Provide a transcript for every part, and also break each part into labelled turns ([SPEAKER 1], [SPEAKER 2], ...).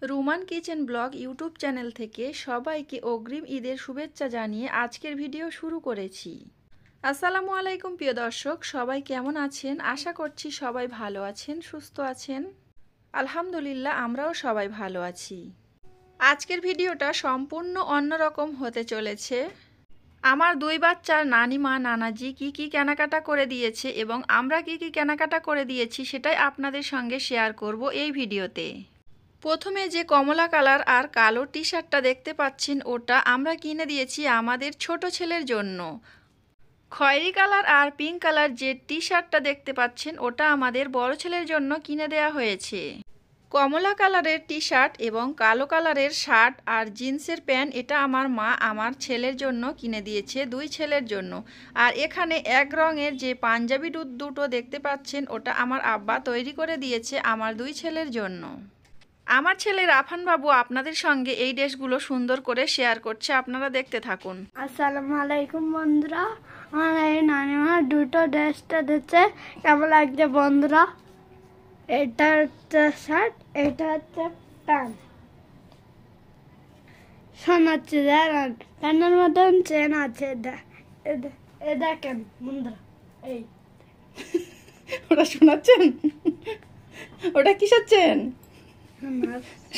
[SPEAKER 1] Ruman kitchen blog YouTube channel থেকে সবাইকে অগ্রিম ঈদের শুভেচ্ছা জানিয়ে আজকের ভিডিও শুরু করেছি। আসসালামু আলাইকুম প্রিয় দর্শক, সবাই কেমন আছেন? আশা করছি সবাই ভালো আছেন, সুস্থ আছেন। আলহামদুলিল্লাহ, আমরাও সবাই ভালো আছি। আজকের ভিডিওটা সম্পূর্ণ অন্যরকম হতে চলেছে। আমার দুই বাচ্চার নানিমা নানাজি কি কি কেনাকাটা করে দিয়েছে এবং আমরা কি কি কেনাকাটা করে দিয়েছি সেটাই আপনাদের সঙ্গে শেয়ার করব এই ভিডিওতে। প্রথমে যে কমলা কালার আর কালো টি শার্টটা দেখতে পাচ্ছেন, ওটা আমরা কিনে দিয়েছি আমাদের ছোট ছেলের জন্য। খয়েরি কালার আর পিঙ্ক কালার যে টি শার্টটা দেখতে পাচ্ছেন, ওটা আমাদের বড় ছেলের জন্য কিনে দেওয়া হয়েছে। কমলা কালারের টি শার্ট এবং কালো কালারের শার্ট আর জিন্সের প্যান্ট এটা আমার মা আমার ছেলের জন্য কিনে দিয়েছে, দুই ছেলের জন্য। আর এখানে এক রঙের যে পাঞ্জাবি দুটো দেখতে পাচ্ছেন, ওটা আমার আব্বা তৈরি করে দিয়েছে আমার দুই ছেলের জন্য। আমার ছেলে রাফান বাবু আপনাদের সঙ্গে এই ড্রেসগুলো সুন্দর করে শেয়ার করছে, আপনারা দেখতে থাকুন।
[SPEAKER 2] আসসালামু আলাইকুম বন্ধুরা, আমার এই নানিমা দুটো ড্রেসটা দিচ্ছে, কেমন লাগছে বন্ধুরা? এটা হচ্ছে শার্ট, এটা হচ্ছে প্যান্ট। শোনাচ্ছে জানেন, প্যান্টের মতন চেন আছে, দেখেন বন্ধুরা। এই
[SPEAKER 1] ওটা শোনাচ্ছেন? ওটা কিসের চেন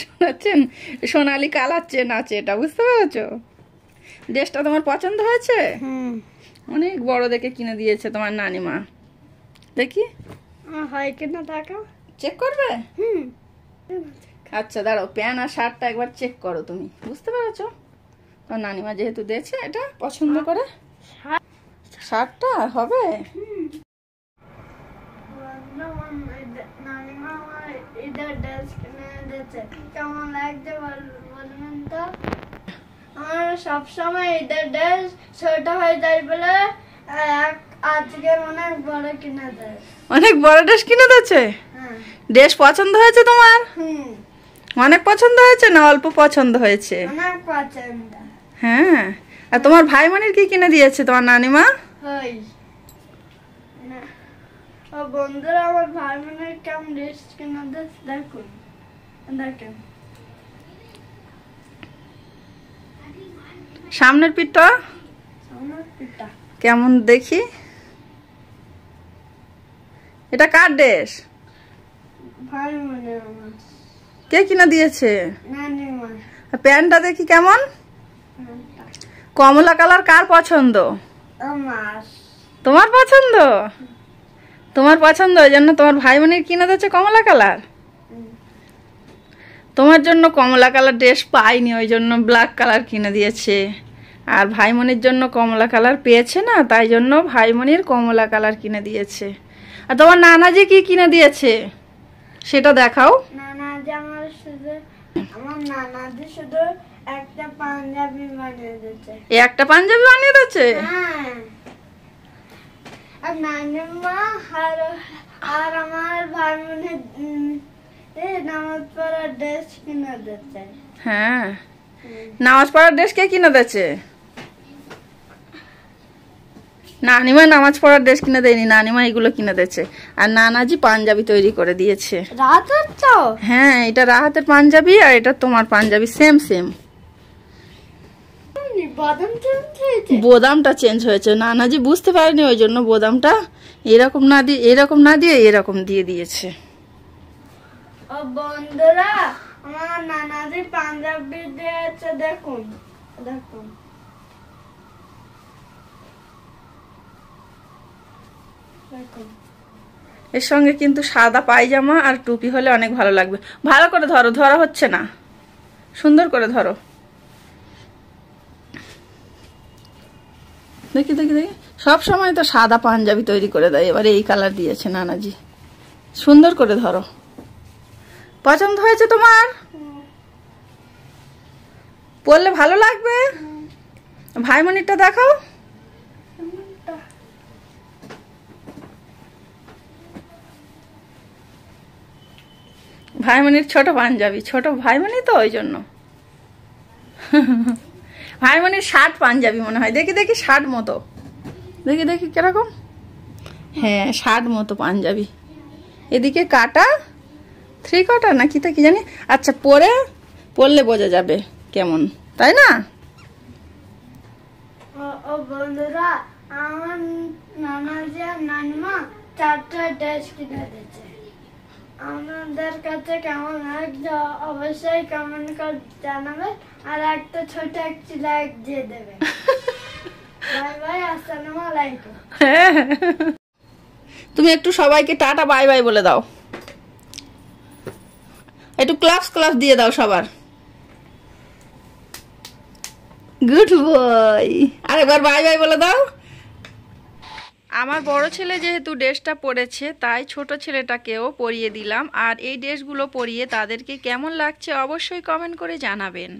[SPEAKER 1] শোনাচ্ছেন? সোনালি কালার চেন আছে, এটা বুঝতে পেরেছো? ড্রেসটা তোমার পছন্দ হয়েছে? অনেক বড় দেখে কিনে দিয়েছে তোমার নানিমা। দেখি
[SPEAKER 2] হয় কিনা টাকা
[SPEAKER 1] চেক করবে? আচ্ছা দাঁড়াও, প্যান্ট আর শার্টটা একবার চেক করো তুমি, বুঝতে পেরেছো? তোমার নানিমা যেহেতু দিয়েছে, এটা পছন্দ করে শার্টটা হবে।
[SPEAKER 2] কেমন লাগছে বলবেন তো? আমার সবসময় ঈদের ড্রেস ছোট হয়ে যায় বলে আজকে অনেক বড় কিনে দেয়।
[SPEAKER 1] অনেক বড় ড্রেস কিনে দিয়েছে? ড্রেস পছন্দ হয়েছে তোমার? অনেক পছন্দ হয়েছে না অল্প পছন্দ হয়েছে?
[SPEAKER 2] অনেক পছন্দ।
[SPEAKER 1] হ্যাঁ, আর তোমার ভাই বোনের কি কিনে দিয়েছে তোমার নানিমা?
[SPEAKER 2] বন্ধুরা, আমার ভাই বোনের কেমন ড্রেস কিনে দিয়েছে দেখুন, দেখেন।
[SPEAKER 1] সামনের পিঠটা কেমন দেখি? এটা কার ড্রেস?
[SPEAKER 2] ভাই বোনের।
[SPEAKER 1] কে কিনে দিয়েছে?
[SPEAKER 2] নানিমা।
[SPEAKER 1] প্যান্টটা দেখি কেমন? কমলা কালার কার পছন্দ?
[SPEAKER 2] আমার।
[SPEAKER 1] তোমার পছন্দ? তোমার পছন্দ, ওই জন্য তোমার ভাই বোনের কিনে দিয়েছে কমলা কালার। তোমার জন্য কমলা কালার ড্রেস পাইনি, ওই জন্য ব্ল্যাক কালার কিনে দিয়েছে। আর ভাই বোনের জন্য কমলা কালার পেয়েছে না, তাই জন্য ভাই বোনের কমলা কালার কিনে দিয়েছে। আর তোমার নানাজি কি কিনে দিয়েছে সেটা দেখাও।
[SPEAKER 2] আমার নানাজি শুধু একটা পাঞ্জাবি বানিয়ে দিয়েছে।
[SPEAKER 1] একটা পাঞ্জাবি বানিয়ে দিয়েছে?
[SPEAKER 2] হ্যাঁ। আর নানিমা আর আমার ভাই বোনের নামাজ পড়ার ড্রেস কিনে দিয়েছে।
[SPEAKER 1] হ্যাঁ, নামাজ পড়ার ড্রেস কে কিনে দিয়েছে? নানিমা নামাজ পড়ার ড্রেস কিনে দেয়নি, নানিমা এগুলো কিনে দিয়েছে। আর নানাজি পাঞ্জাবি তৈরি করে দিয়েছে।
[SPEAKER 2] রাহাতের চাও?
[SPEAKER 1] হ্যাঁ, এটা রাহাতের পাঞ্জাবি আর এটা তোমার পাঞ্জাবি, সেম সেম। বোদামটা চেঞ্জ হয়েছে, নানাজি বুঝতে পারেনি, ওই জন্য বোদামটা এরকম না দিয়ে এরকম দিয়ে দিয়েছে।
[SPEAKER 2] ও বন্ধুরা, আমার নানাজি পাঞ্জাবি দিয়েছে, দেখুন দেখুন।
[SPEAKER 1] এর সঙ্গে কিন্তু সাদা পায়জামা আর টুপি হলে অনেক ভালো লাগবে। ভালো করে ধরো, ধরা হচ্ছে না, সুন্দর করে ধরো। দেখি দেখি দেখি, সব সময় তো সাদা পাঞ্জাবি তৈরি করে দেয়, এবারে এই কালার দিয়েছে নানাজি। সুন্দর করে ধরো। পছন্দ হয়েছে তোমার? পরলে ভালো লাগবে। ভাই বোনেরটা দেখাও। ভাই বোনের ছোট পাঞ্জাবি, ছোট ভাই বোনই তো, ওই জন্য। ভাই বোনের শার্ট পাঞ্জাবি মনে হয়। দেখি দেখি, শার্ট মতো, দেখি দেখি কিরকম। হ্যাঁ, শার্ট মতো পাঞ্জাবি, এদিকে কাটা 3/4 না কিটা কি জানি। আচ্ছা পরলে বোঝা যাবে কেমন, তাই না?
[SPEAKER 2] ও বন্ধুরা, আমার নানাজি আর নানিমা 4টা ড্রেস কিনে দিয়েছে। আমাদের কাছে কেমন লাগছে অবশ্যই কমেন্ট করে জানাবে, আর একটা ছোট একটি লাইক দিয়ে দেবে। বাই বাই, আসসালামু আলাইকুম।
[SPEAKER 1] তুমি একটু সবাইকে টাটা বাই বাই বলে দাও, একটু ক্লাস দিয়ে দাও সবার। গুড বয়, আরেকবার বাই বাই বলে দাও। আমার বড় ছেলে যেহেতু ড্রেসটা পরেছে, তাই ছোট ছেলেটাকেও পরিয়ে দিলাম। আর এই ড্রেসগুলো পরিয়ে তাদেরকে কেমন লাগছে অবশ্যই কমেন্ট করে জানাবেন।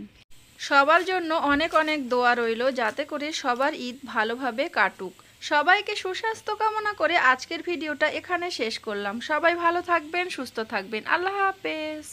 [SPEAKER 1] সবার জন্য অনেক অনেক দোয়া রইল, যাতে করে সবার ঈদ ভালোভাবে কাটুক। সবাইকে সুস্বাস্থ্য কামনা করে আজকের ভিডিওটা এখানে শেষ করলাম। সবাই ভালো থাকবেন, সুস্থ থাকবেন। আল্লাহ হাফেজ।